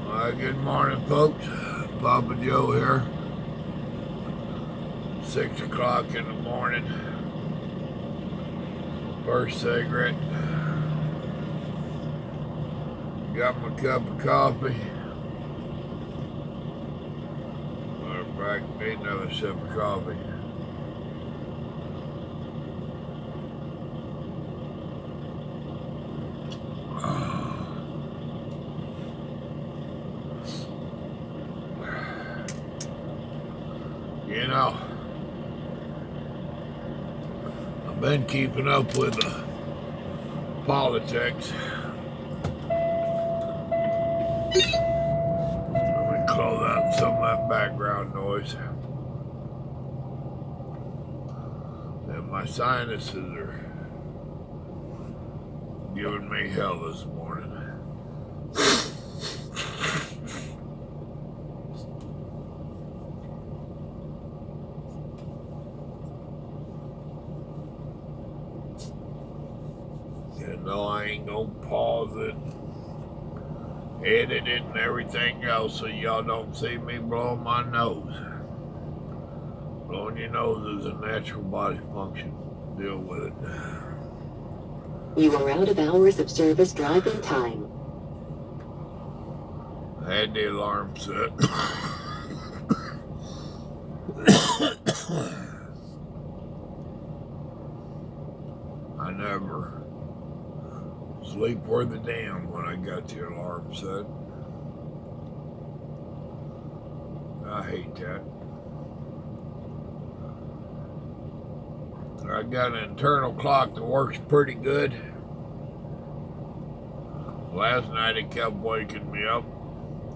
Good morning, folks. Papa Joe here. 6 o'clock in the morning. First cigarette. Got my cup of coffee. Matter of fact, need another sip of coffee. You know, I've been keeping up with the politics. Let me close out some of that background noise. And my sinuses are giving me hell this morning. No, I ain't gonna pause it, edit it, and everything else so y'all don't see me blowing my nose. Blowing your nose is a natural body function. Deal with it. You are out of hours of service driving time. I had the alarm set. I never sleep worth a damn when I got the alarm set. I hate that. I got an internal clock that works pretty good. Last night it kept waking me up.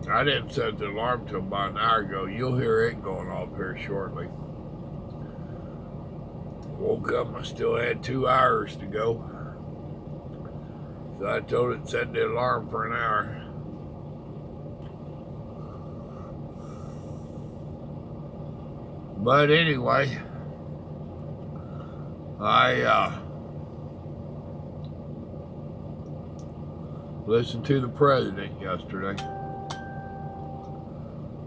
I didn't set the alarm till about an hour ago. You'll hear it going off here shortly. Woke up, I still had 2 hours to go. So I told it to set the alarm for an hour. But anyway, I listened to the president yesterday.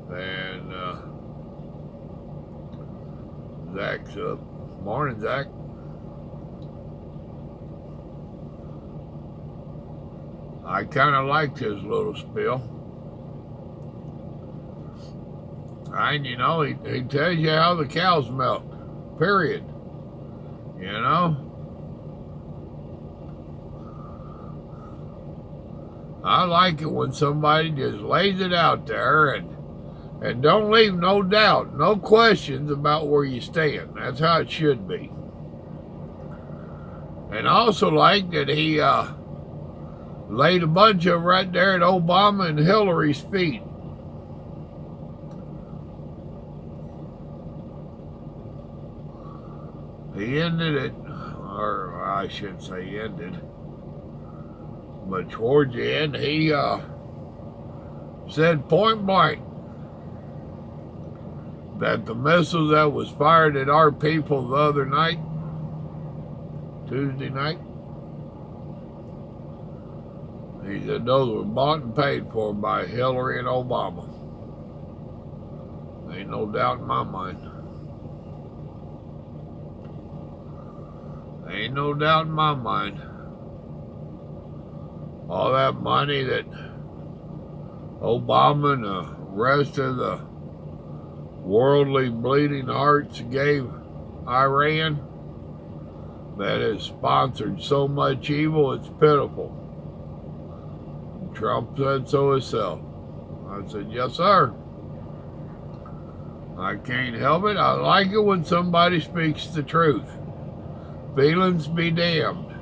And Zach's up. Morning, Zach. I kind of liked his little spiel. And, you know, he tells you how the cows milk, period. You know? I like it when somebody just lays it out there and don't leave no doubt, no questions about where you stand. That's how it should be. And I also like that he laid a bunch of right there at Obama and Hillary's feet. He ended it, or I shouldn't say ended, but towards the end he said point blank that the missile that was fired at our people the other night, Tuesday night, he said those were bought and paid for by Hillary and Obama. Ain't no doubt in my mind. Ain't no doubt in my mind. All that money that Obama and the rest of the worldly bleeding hearts gave Iran, that has sponsored so much evil, it's pitiful. Trump said so himself. I said, yes, sir. I can't help it. I like it when somebody speaks the truth. Feelings be damned.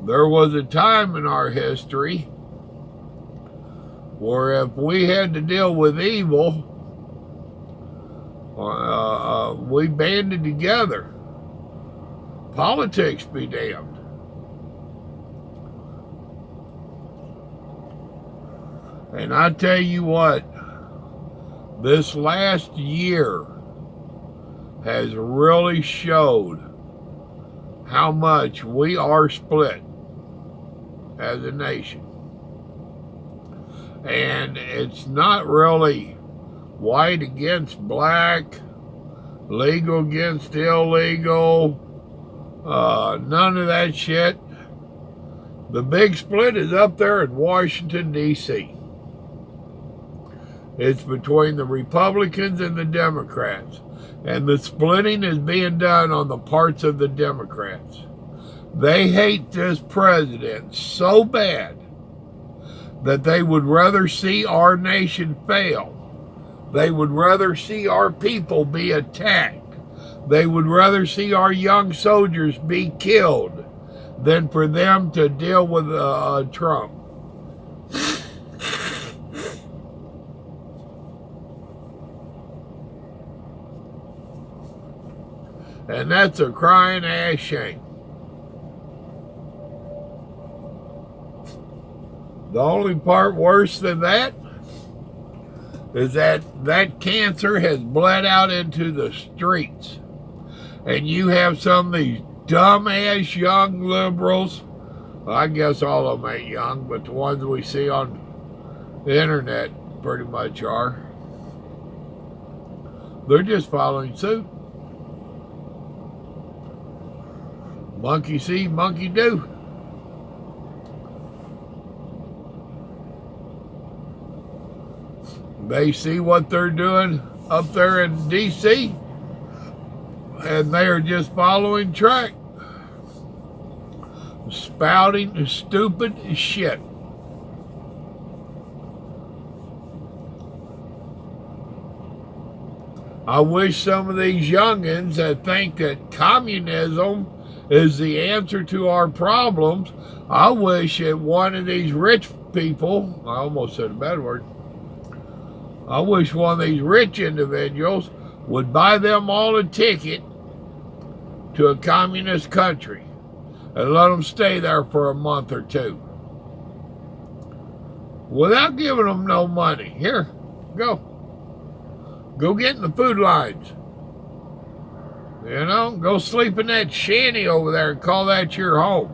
There was a time in our history where if we had to deal with evil, we banded together. Politics be damned. And I tell you what, this last year has really showed how much we are split. as a nation. And it's not really white against black, legal against illegal, none of that shit. The big split is up there in Washington, D.C. It's between the Republicans and the Democrats. And the splitting is being done on the parts of the Democrats. They hate this president so bad that they would rather see our nation fail. They would rather see our people be attacked. They would rather see our young soldiers be killed than for them to deal with Trump. And that's a crying ass shame. The only part worse than that is that cancer has bled out into the streets. And you have some of these dumbass young liberals, well, I guess all of them ain't young, but the ones we see on the internet pretty much are. They're just following suit. Monkey see, monkey do. They see what they're doing up there in D.C., and they are just following track. Spouting stupid shit. I wish some of these youngins that think that communism is the answer to our problems, I wish that one of these rich people, I almost said a bad word, I wish one of these rich individuals would buy them all a ticket to a communist country and let them stay there for a month or two without giving them no money. Here, go. Go get in the food lines. You know, go sleep in that shanty over there and call that your home.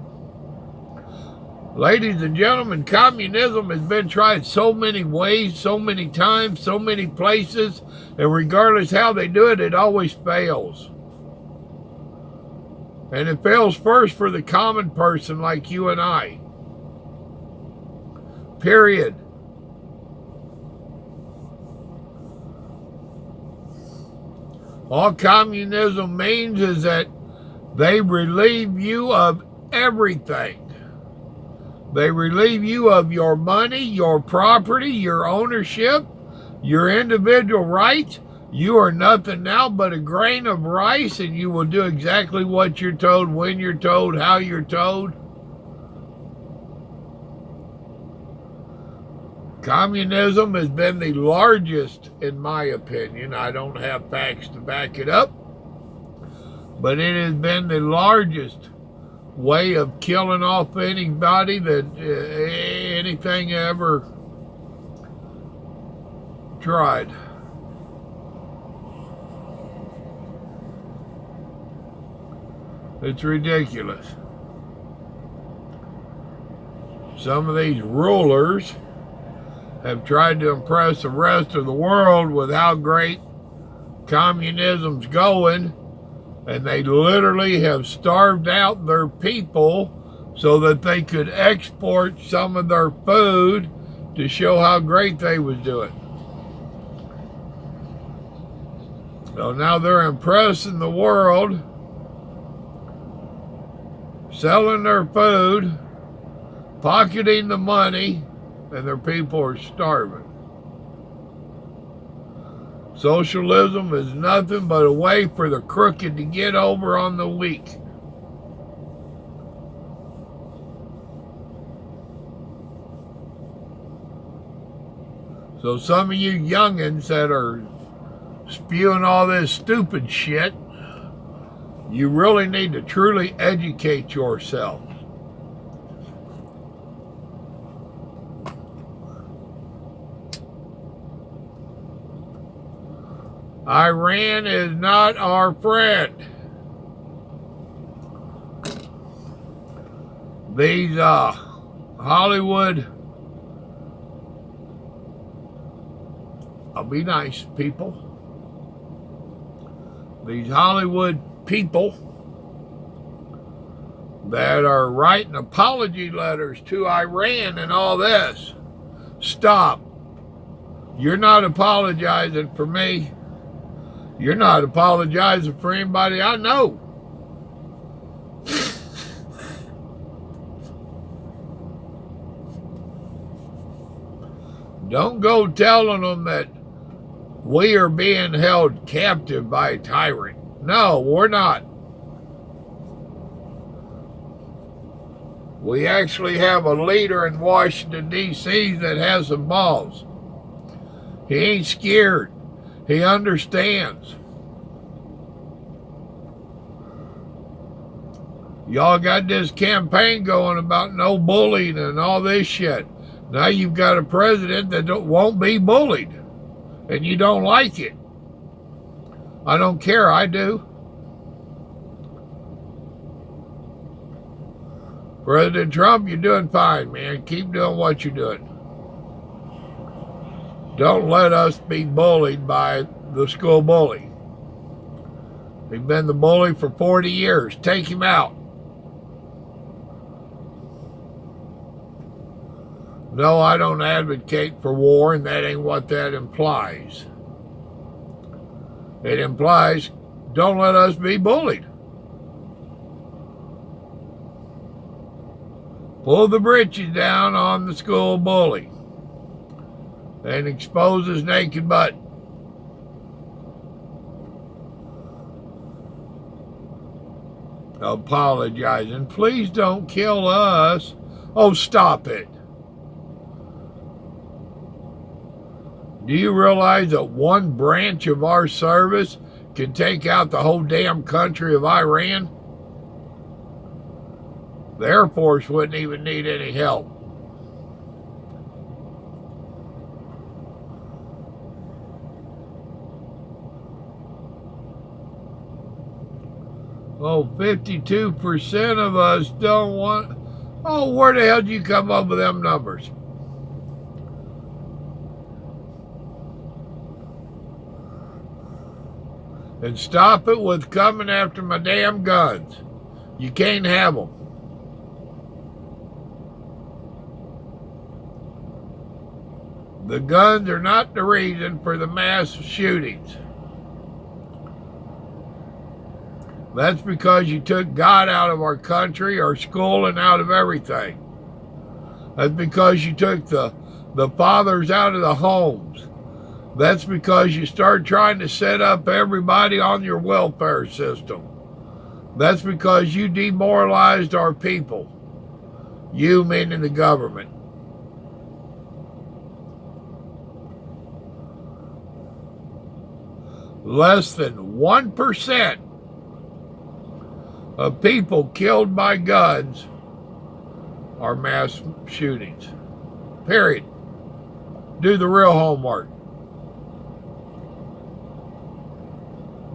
Ladies and gentlemen, communism has been tried so many ways, so many times, so many places, and regardless how they do it, it always fails. And it fails first for the common person like you and I. Period. All communism means is that they relieve you of everything. They relieve you of your money, your property, your ownership, your individual rights. You are nothing now but a grain of rice, and you will do exactly what you're told, when you're told, how you're told. Communism has been the largest, in my opinion, I don't have facts to back it up, but it has been the largest way of killing off anybody that anything ever tried. It's ridiculous. Some of these rulers have tried to impress the rest of the world with how great communism's going, and they literally have starved out their people so that they could export some of their food to show how great they was doing. So now they're impressing the world, selling their food, pocketing the money, and their people are starving. Socialism is nothing but a way for the crooked to get over on the weak. So some of you youngins that are spewing all this stupid shit, you really need to truly educate yourself. Iran is not our friend. These Hollywood, I'll be nice, people. These Hollywood people that are writing apology letters to Iran and all this, stop. You're not apologizing for me. You're not apologizing for anybody I know. Don't go telling them that we are being held captive by a tyrant. No, we're not. We actually have a leader in Washington, D.C. that has some balls. He ain't scared. He understands. Y'all got this campaign going about no bullying and all this shit. Now you've got a president that won't be bullied. And you don't like it. I don't care, I do. President Trump, you're doing fine, man. Keep doing what you're doing. Don't let us be bullied by the school bully. He's been the bully for 40 years. Take him out. No, I don't advocate for war, and that ain't what that implies. It implies, don't let us be bullied. Pull the britches down on the school bully and expose his naked butt. Apologizing. Please don't kill us. Oh, stop it. Do you realize that one branch of our service can take out the whole damn country of Iran? The Air Force wouldn't even need any help. Oh, 52% of us don't want... Oh, where the hell did you come up with them numbers? And stop it with coming after my damn guns. You can't have them. The guns are not the reason for the mass shootings. That's because you took God out of our country, our school, and out of everything. That's because you took the fathers out of the homes. That's because you start trying to set up everybody on your welfare system. That's because you demoralized our people. You meaning the government. Less than 1% of people killed by guns are mass shootings. Period. Do the real homework.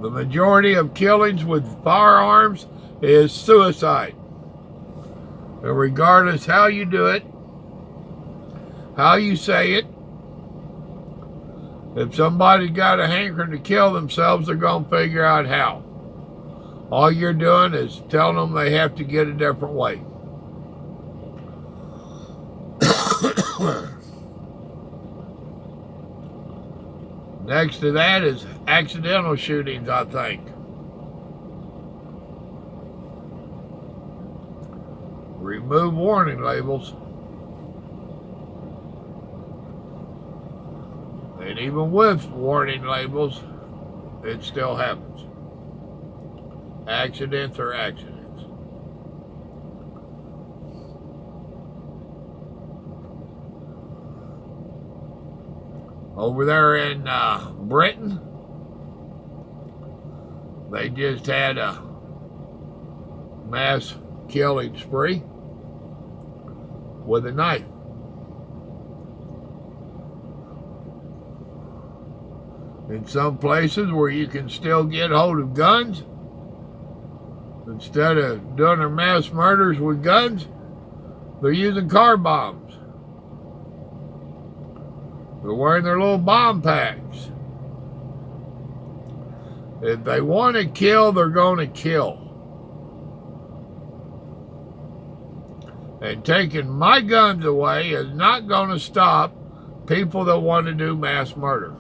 The majority of killings with firearms is suicide. And regardless how you do it, how you say it, if somebody's got a hankering to kill themselves, they're going to figure out how. All you're doing is telling them they have to get a different way. Next to that is accidental shootings, I think. Remove warning labels. And even with warning labels, it still happens. Accidents are accidents. Over there in Britain, they just had a mass killing spree with a knife. In some places where you can still get hold of guns, instead of doing their mass murders with guns, They're using car bombs. They're wearing their little bomb packs. If they want to kill, they're going to kill. And taking my guns away is not going to stop people that want to do mass murder.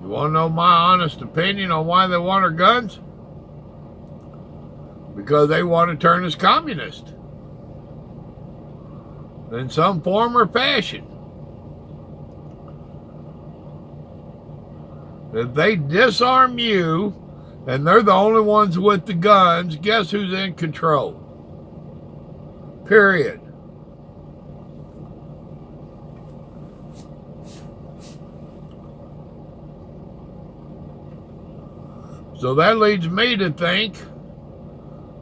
You want to know my honest opinion on why they want our guns? Because they want to turn us communist in some form or fashion. If they disarm you and they're the only ones with the guns, guess who's in control? Period. So that leads me to think,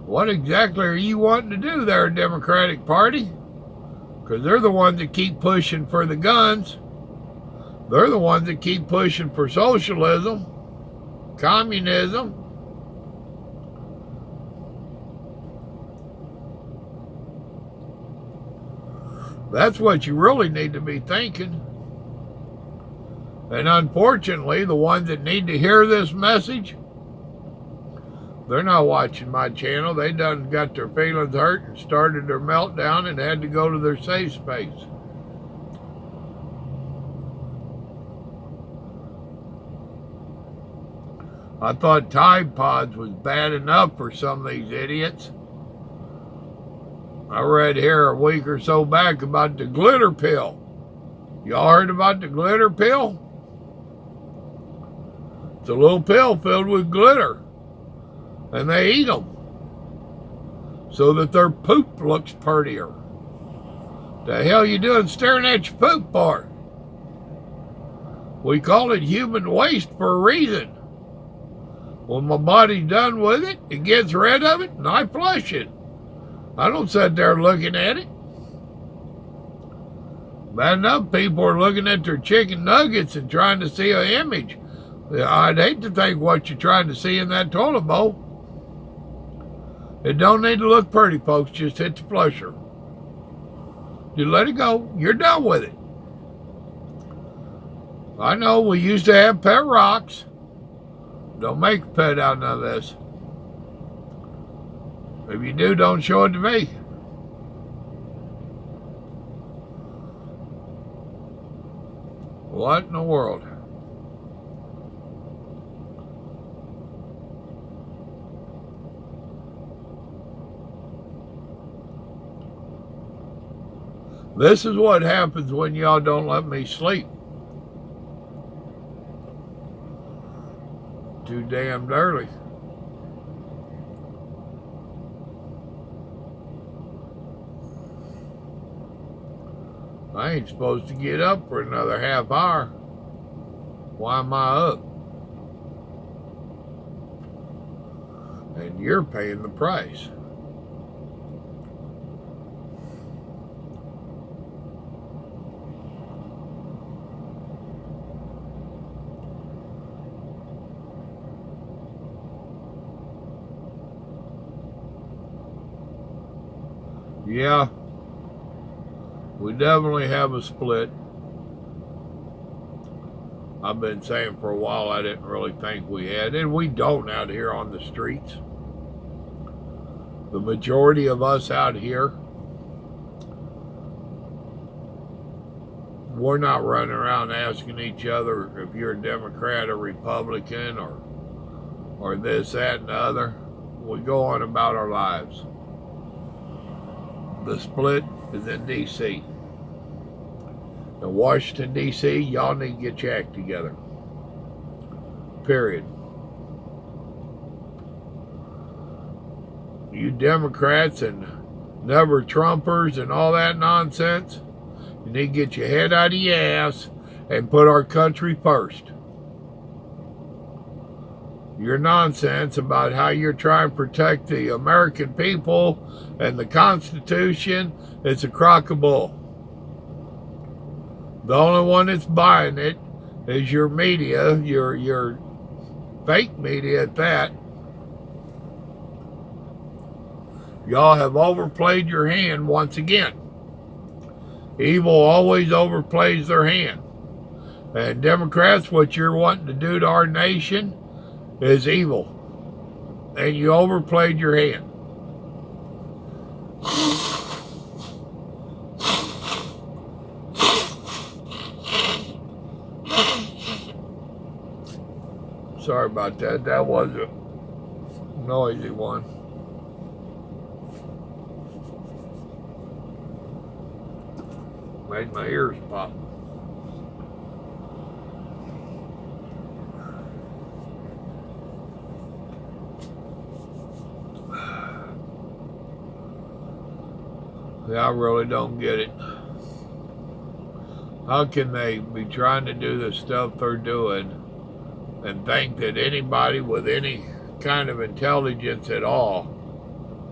what exactly are you wanting to do there, Democratic Party? Because they're the ones that keep pushing for the guns. They're the ones that keep pushing for socialism, communism. That's what you really need to be thinking. And unfortunately, the ones that need to hear this message, they're not watching my channel. They done got their feelings hurt and started their meltdown and had to go to their safe space. I thought Tide Pods was bad enough for some of these idiots. I read here a week or so back about the glitter pill. Y'all heard about the glitter pill? It's a little pill filled with glitter. And they eat them so that their poop looks prettier. The hell you doing staring at your poop for? We call it human waste for a reason. When my body's done with it, it gets rid of it and I flush it. I don't sit there looking at it. Bad enough people are looking at their chicken nuggets and trying to see an image. I'd hate to think what you're trying to see in that toilet bowl. It don't need to look pretty, folks. Just hit the flusher. You let it go. You're done with it. I know we used to have pet rocks. Don't make a pet out of none of this. If you do, don't show it to me. What in the world? This is what happens when y'all don't let me sleep. Too damned early. I ain't supposed to get up for another half hour. Why am I up? And you're paying the price. Yeah, we definitely have a split. I've been saying for a while I didn't really think we had, and we don't out here on the streets. The majority of us out here, we're not running around asking each other if you're a Democrat or Republican or this, that, and the other. We go on about our lives. The split is in D.C. In Washington, D.C., y'all need to get your act together. Period. You Democrats and never Trumpers and all that nonsense, you need to get your head out of your ass and put our country first. Your nonsense about how you're trying to protect the American people and the Constitution, it's a crock of bull. The only one that's buying it is your media, your fake media at that. Y'all have overplayed your hand once again. Evil always overplays their hand. And Democrats, what you're wanting to do to our nation is evil. And you overplayed your hand. Sorry about that. That was a noisy one. Made my ears pop. Yeah, I really don't get it. How can they be trying to do the stuff they're doing and think that anybody with any kind of intelligence at all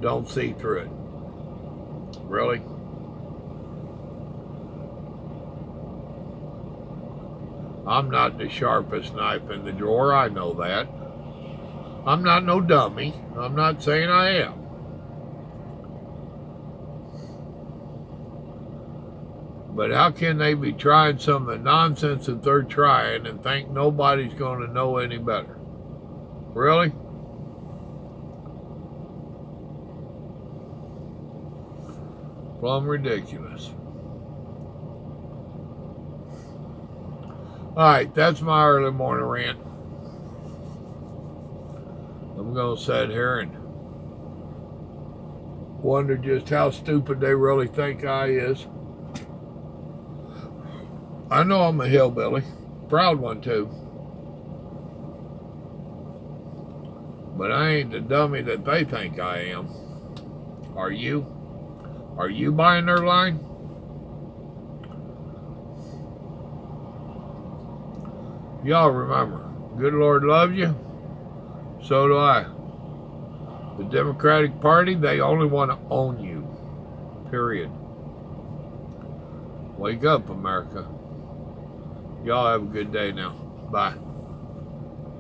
don't see through it? Really? I'm not the sharpest knife in the drawer, I know that. I'm not no dummy. I'm not saying I am. But how can they be trying some of the nonsense that they're trying and think nobody's going to know any better? Really? Plumb ridiculous. Alright, that's my early morning rant. I'm going to sit here and wonder just how stupid they really think I is. I know I'm a hillbilly. Proud one, too. But I ain't the dummy that they think I am. Are you? Are you buying their line? Y'all remember, good Lord loves you. So do I. The Democratic Party, they only want to own you. Period. Wake up, America. Y'all have a good day now. Bye.